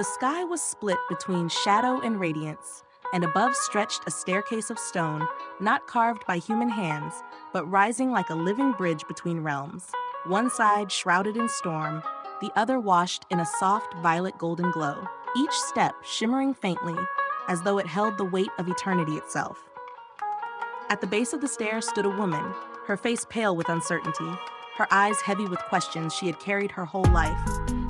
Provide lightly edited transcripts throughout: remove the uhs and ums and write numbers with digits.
The sky was split between shadow and radiance, and above stretched a staircase of stone, not carved by human hands, but rising like a living bridge between realms, one side shrouded in storm, the other washed in a soft violet golden glow, each step shimmering faintly, as though it held the weight of eternity itself. At the base of the stairs stood a woman, her face pale with uncertainty, her eyes heavy with questions she had carried her whole life,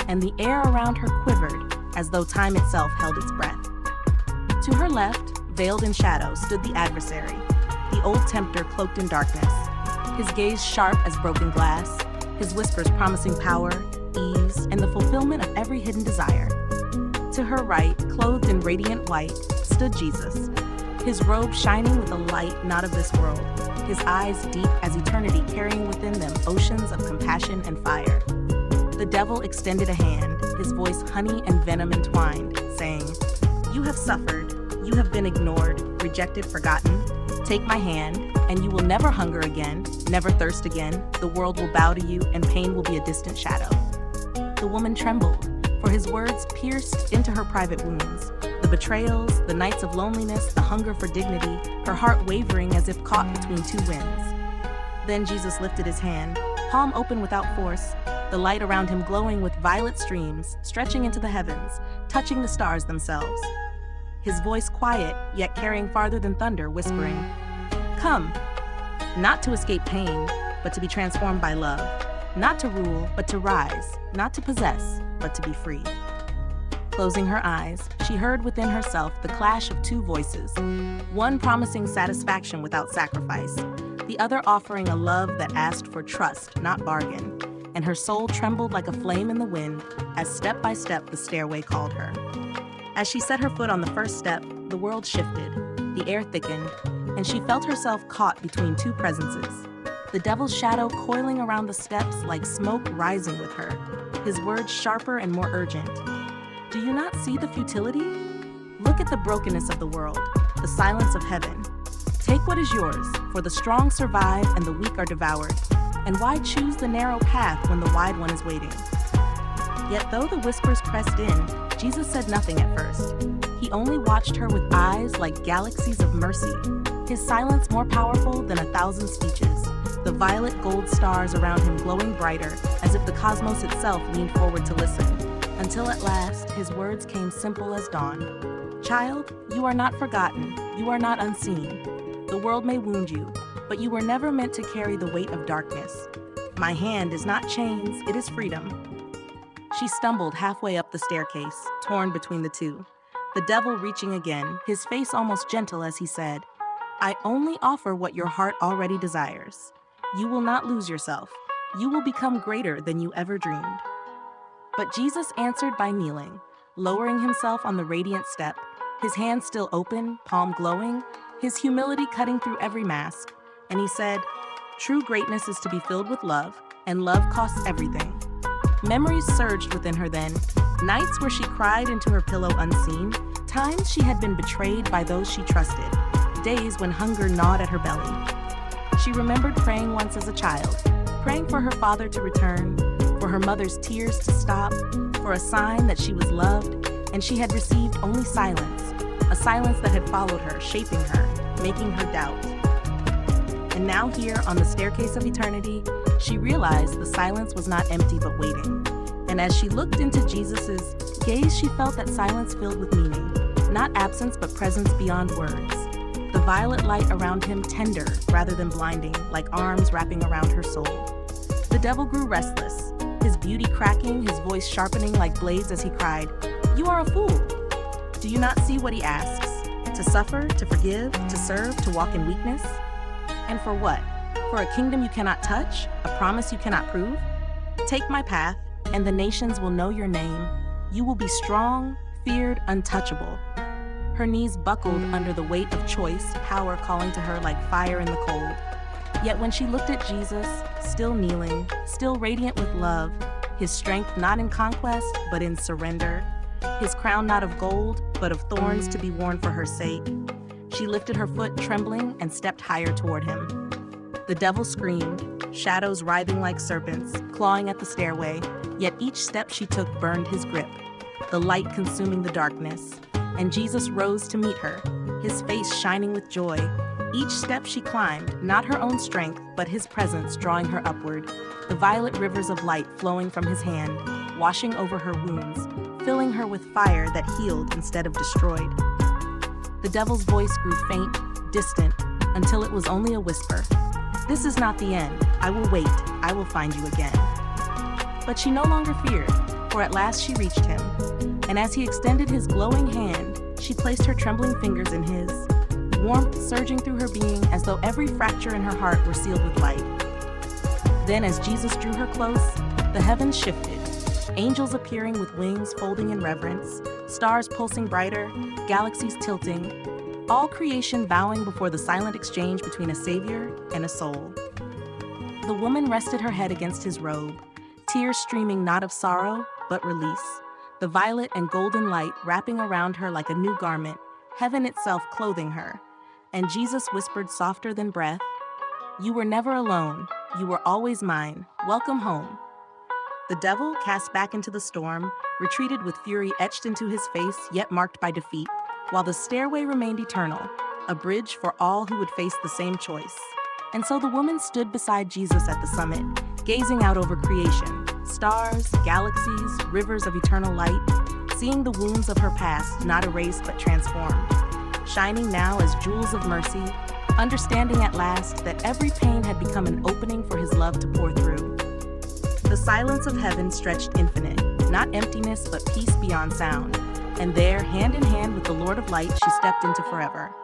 and the air around her quivered as though time itself held its breath. To her left, veiled in shadow, stood the adversary, the old tempter cloaked in darkness, his gaze sharp as broken glass, his whispers promising power, ease, and the fulfillment of every hidden desire. To her right, clothed in radiant white, stood Jesus, his robe shining with a light not of this world, his eyes deep as eternity carrying within them oceans of compassion and fire. The devil extended a hand, his voice honey and venom entwined, saying, "You have suffered, you have been ignored, rejected, forgotten. Take my hand, and you will never hunger again, never thirst again. The world will bow to you, and pain will be a distant shadow." The woman trembled, for his words pierced into her private wounds. The betrayals, the nights of loneliness, the hunger for dignity, her heart wavering as if caught between two winds. Then Jesus lifted his hand, palm open without force, the light around him glowing with violet streams, stretching into the heavens, touching the stars themselves. His voice quiet, yet carrying farther than thunder, whispering, "Come, not to escape pain, but to be transformed by love, not to rule, but to rise, not to possess, but to be free." Closing her eyes, she heard within herself the clash of two voices, one promising satisfaction without sacrifice, the other offering a love that asked for trust, not bargain, and her soul trembled like a flame in the wind as step by step the stairway called her. As she set her foot on the first step, the world shifted, the air thickened, and she felt herself caught between two presences. The devil's shadow coiling around the steps like smoke rising with her, his words sharper and more urgent. "Do you not see the futility? Look at the brokenness of the world, the silence of heaven. Take what is yours, for the strong survive and the weak are devoured. And why choose the narrow path when the wide one is waiting?" Yet though the whispers pressed in, Jesus said nothing at first. He only watched her with eyes like galaxies of mercy, his silence more powerful than 1,000 speeches, the violet gold stars around him glowing brighter, as if the cosmos itself leaned forward to listen, until at last his words came simple as dawn. "Child, you are not forgotten, you are not unseen. The world may wound you, but you were never meant to carry the weight of darkness. My hand is not chains, it is freedom." She stumbled halfway up the staircase, torn between the two. The devil reaching again, his face almost gentle as he said, "I only offer what your heart already desires. You will not lose yourself. You will become greater than you ever dreamed." But Jesus answered by kneeling, lowering himself on the radiant step, his hands still open, palm glowing, his humility cutting through every mask. And he said, "True greatness is to be filled with love, and love costs everything." Memories surged within her then, nights where she cried into her pillow unseen, times she had been betrayed by those she trusted, days when hunger gnawed at her belly. She remembered praying once as a child, praying for her father to return, for her mother's tears to stop, for a sign that she was loved, and she had received only silence, a silence that had followed her, shaping her, making her doubt. And now here on the staircase of eternity, she realized the silence was not empty but waiting. And as she looked into Jesus's gaze, she felt that silence filled with meaning, not absence but presence beyond words. The violet light around him tender rather than blinding, like arms wrapping around her soul. The devil grew restless, his beauty cracking, his voice sharpening like blades as he cried, "You are a fool. Do you not see what he asks? To suffer, to forgive, to serve, to walk in weakness? And for what? For a kingdom you cannot touch, a promise you cannot prove? Take my path, and the nations will know your name. You will be strong, feared, untouchable." Her knees buckled under the weight of choice, power calling to her like fire in the cold. Yet when she looked at Jesus, still kneeling, still radiant with love, his strength not in conquest, but in surrender, his crown not of gold, but of thorns to be worn for her sake, she lifted her foot trembling and stepped higher toward him. The devil screamed, shadows writhing like serpents, clawing at the stairway, yet each step she took burned his grip. the light consuming the darkness. And Jesus rose to meet her, his face shining with joy. Each step she climbed, not her own strength, but his presence drawing her upward, the violet rivers of light flowing from his hand, washing over her wounds, filling her with fire that healed instead of destroyed. The devil's voice grew faint, distant, until it was only a whisper. "This is not the end. I will wait. I will find you again." But she no longer feared, for at last she reached him. And as he extended his glowing hand, she placed her trembling fingers in his, warmth surging through her being as though every fracture in her heart were sealed with light. Then as Jesus drew her close, the heavens shifted, angels appearing with wings folding in reverence, stars pulsing brighter, galaxies tilting, all creation bowing before the silent exchange between a savior and a soul. The woman rested her head against his robe, tears streaming not of sorrow, but release, the violet and golden light wrapping around her like a new garment, heaven itself clothing her. And Jesus whispered softer than breath, "You were never alone. You were always mine. Welcome home." The devil, cast back into the storm, retreated with fury etched into his face, yet marked by defeat, while the stairway remained eternal, a bridge for all who would face the same choice. And so the woman stood beside Jesus at the summit, gazing out over creation, stars, galaxies, rivers of eternal light, seeing the wounds of her past not erased but transformed, shining now as jewels of mercy, understanding at last that every pain had become an opening for his love to pour through. The silence of heaven stretched infinite, not emptiness but peace beyond sound, and there, hand in hand with the Lord of Light, she stepped into forever.